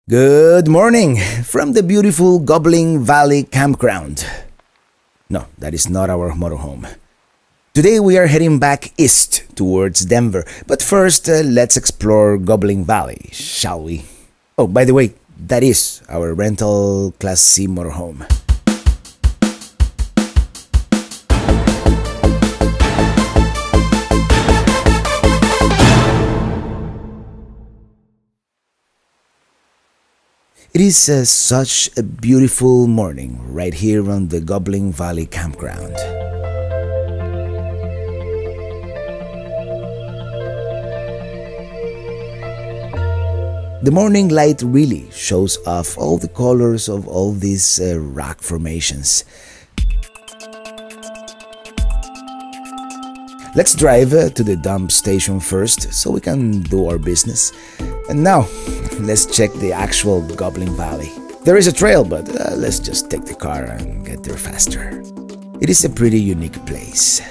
Good morning from the beautiful Goblin Valley Campground. No, that is not our motorhome. Today we are heading back east towards Denver, but first let's explore Goblin Valley, shall we? Oh, by the way, that is our rental Class C motorhome. It is such a beautiful morning right here on the Goblin Valley Campground. The morning light really shows off all the colors of all these rock formations. Let's drive to the dump station first so we can do our business. And now, let's check the actual Goblin Valley. There is a trail, but let's just take the car and get there faster. It is a pretty unique place.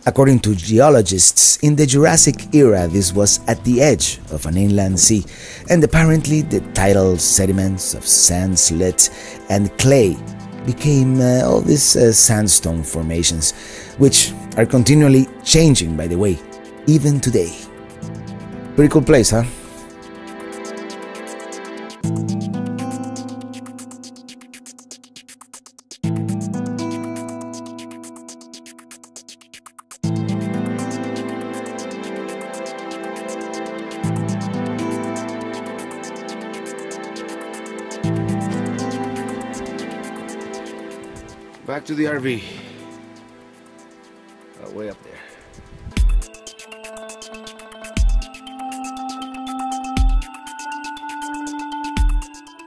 According to geologists, in the Jurassic era this was at the edge of an inland sea, and apparently the tidal sediments of sand, slit, and clay became all these sandstone formations, which are continually changing, by the way, even today. Pretty cool place, huh? Back to the RV. Way up there.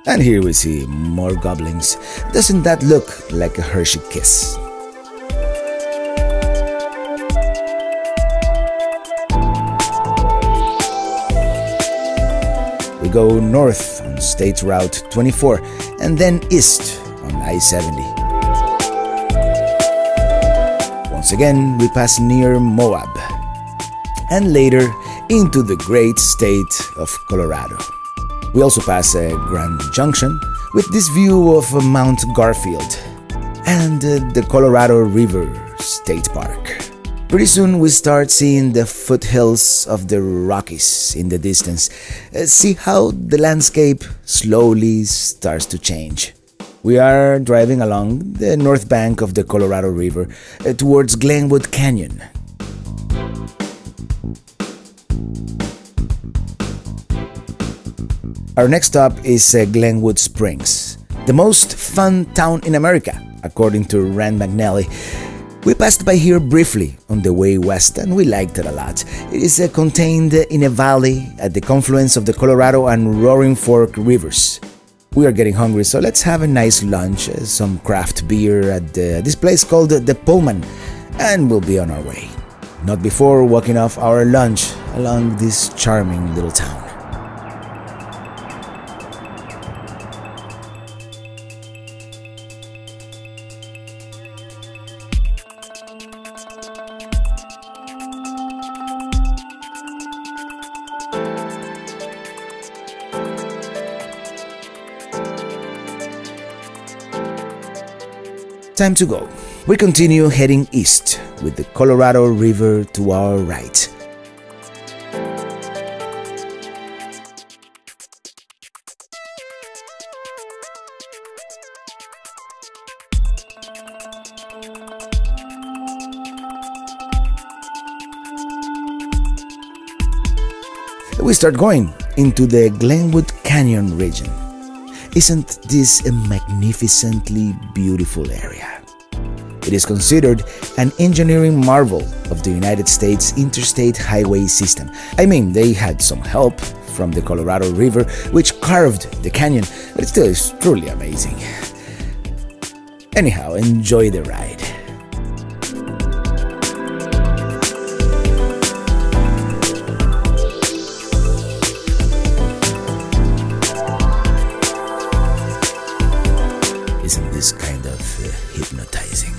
And here we see more goblins. Doesn't that look like a Hershey kiss? We go north on State Route 24 and then east on I-70. Once again, we pass near Moab, and later into the great state of Colorado. We also pass Grand Junction with this view of Mount Garfield and the Colorado River State Park. Pretty soon we start seeing the foothills of the Rockies in the distance. See how the landscape slowly starts to change. We are driving along the north bank of the Colorado River towards Glenwood Canyon. Our next stop is Glenwood Springs, the most fun town in America, according to Rand McNally. We passed by here briefly on the way west and we liked it a lot. It is contained in a valley at the confluence of the Colorado and Roaring Fork rivers. We are getting hungry, so let's have a nice lunch, some craft beer at this place called the Pullman, and we'll be on our way. Not before walking off our lunch along this charming little town. Time to go. We continue heading east with the Colorado River to our right. We start going into the Glenwood Canyon region. Isn't this a magnificently beautiful area? It is considered an engineering marvel of the United States interstate highway system. I mean, they had some help from the Colorado River, which carved the canyon, but it still is truly amazing. Anyhow, enjoy the ride. Isn't this kind of hypnotizing?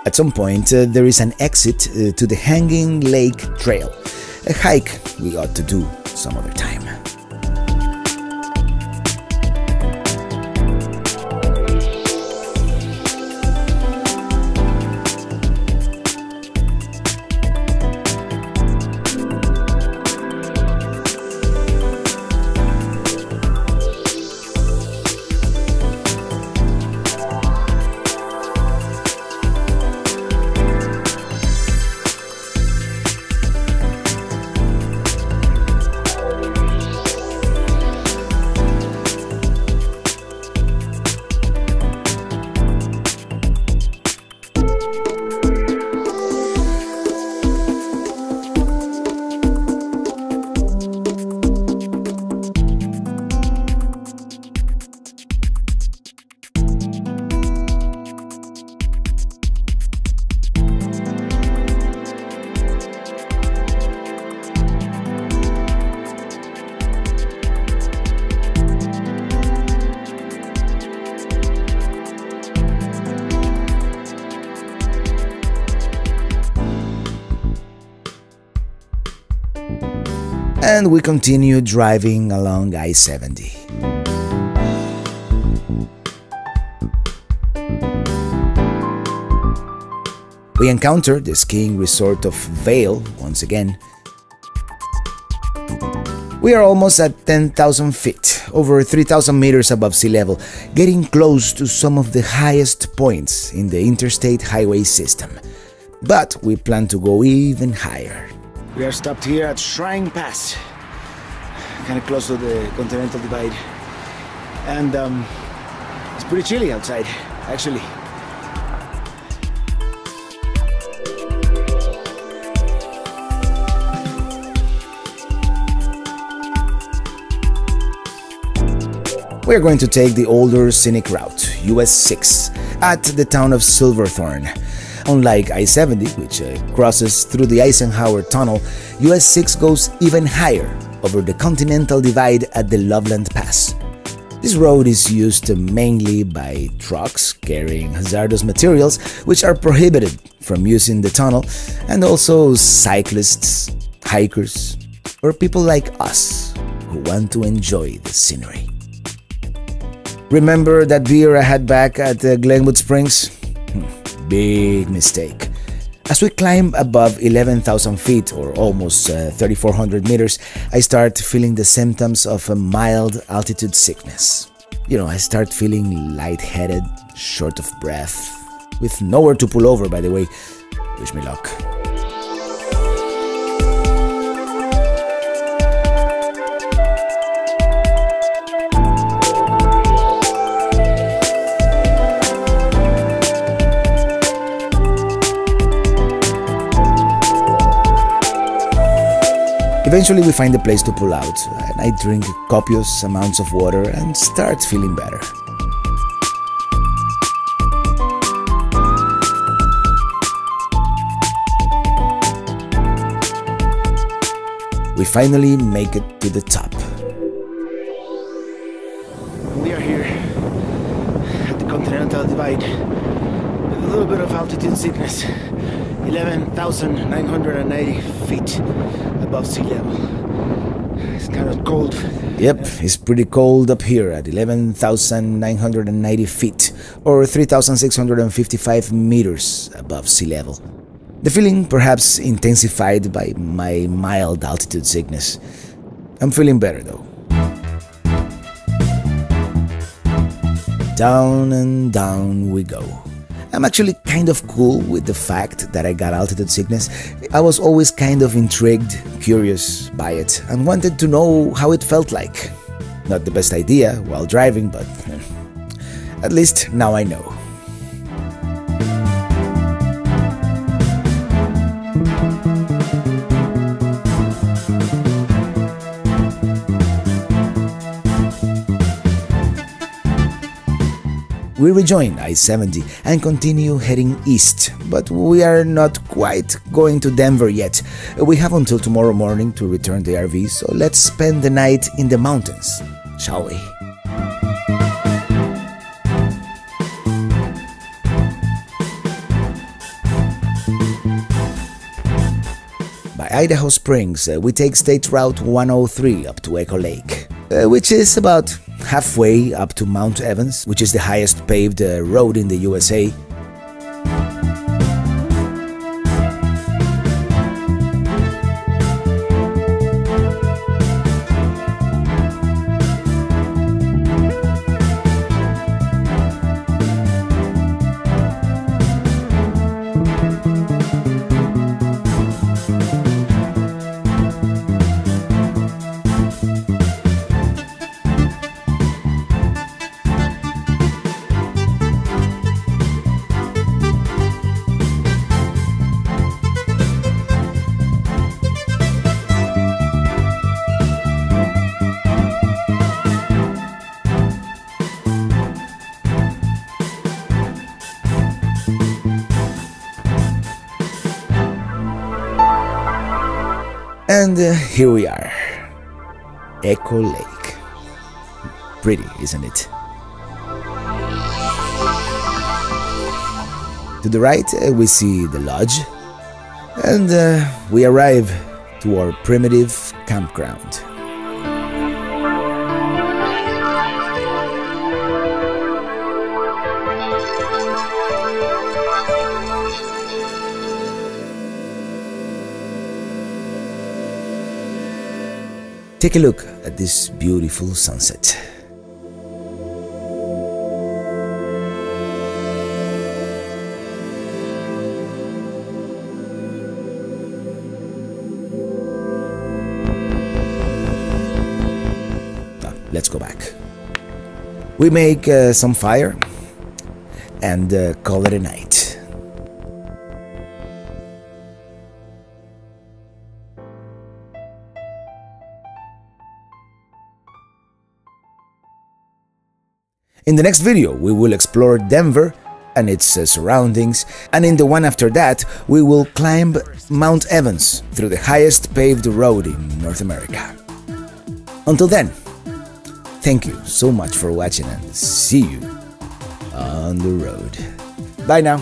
At some point, there is an exit to the Hanging Lake Trail, a hike we ought to do some other time. And we continue driving along I-70. We encounter the skiing resort of Vail once again. We are almost at 10,000 feet, over 3,000 meters above sea level, getting close to some of the highest points in the interstate highway system. But we plan to go even higher. We are stopped here at Shrine Pass, kind of close to the Continental Divide, and it's pretty chilly outside, actually. We are going to take the older scenic route, US 6, at the town of Silverthorne. Unlike I-70, which crosses through the Eisenhower Tunnel, US 6 goes even higher over the Continental Divide at the Loveland Pass. This road is used mainly by trucks carrying hazardous materials, which are prohibited from using the tunnel, and also cyclists, hikers, or people like us who want to enjoy the scenery. Remember that beer I had back at Glenwood Springs? Big mistake. As we climb above 11,000 feet, or almost 3,400 meters, I start feeling the symptoms of a mild altitude sickness. You know, I start feeling lightheaded, short of breath, with nowhere to pull over, by the way. Wish me luck. Eventually we find a place to pull out, and I drink copious amounts of water and start feeling better. We finally make it to the top. We are here at the Continental Divide with a little bit of altitude sickness. 11,990 feet above sea level. It's kind of cold. Yep, it's pretty cold up here at 11,990 feet, or 3,655 meters above sea level. The feeling perhaps intensified by my mild altitude sickness. I'm feeling better though. Down and down we go. I'm actually kind of cool with the fact that I got altitude sickness. I was always kind of intrigued, curious by it, and wanted to know how it felt like. Not the best idea while driving, but at least now I know. We rejoin I-70 and continue heading east, but we are not quite going to Denver yet. We have until tomorrow morning to return the RV, so let's spend the night in the mountains, shall we? Idaho Springs, we take State Route 103 up to Echo Lake, which is about halfway up to Mount Evans, which is the highest paved road in the USA. And here we are, Echo Lake. Pretty, isn't it? To the right, we see the lodge, and we arrive to our primitive campground. Take a look at this beautiful sunset. Now, let's go back. We make some fire and call it a night. In the next video, we will explore Denver and its surroundings, and in the one after that, we will climb Mount Evans through the highest paved road in North America. Until then, thank you so much for watching and see you on the road. Bye now.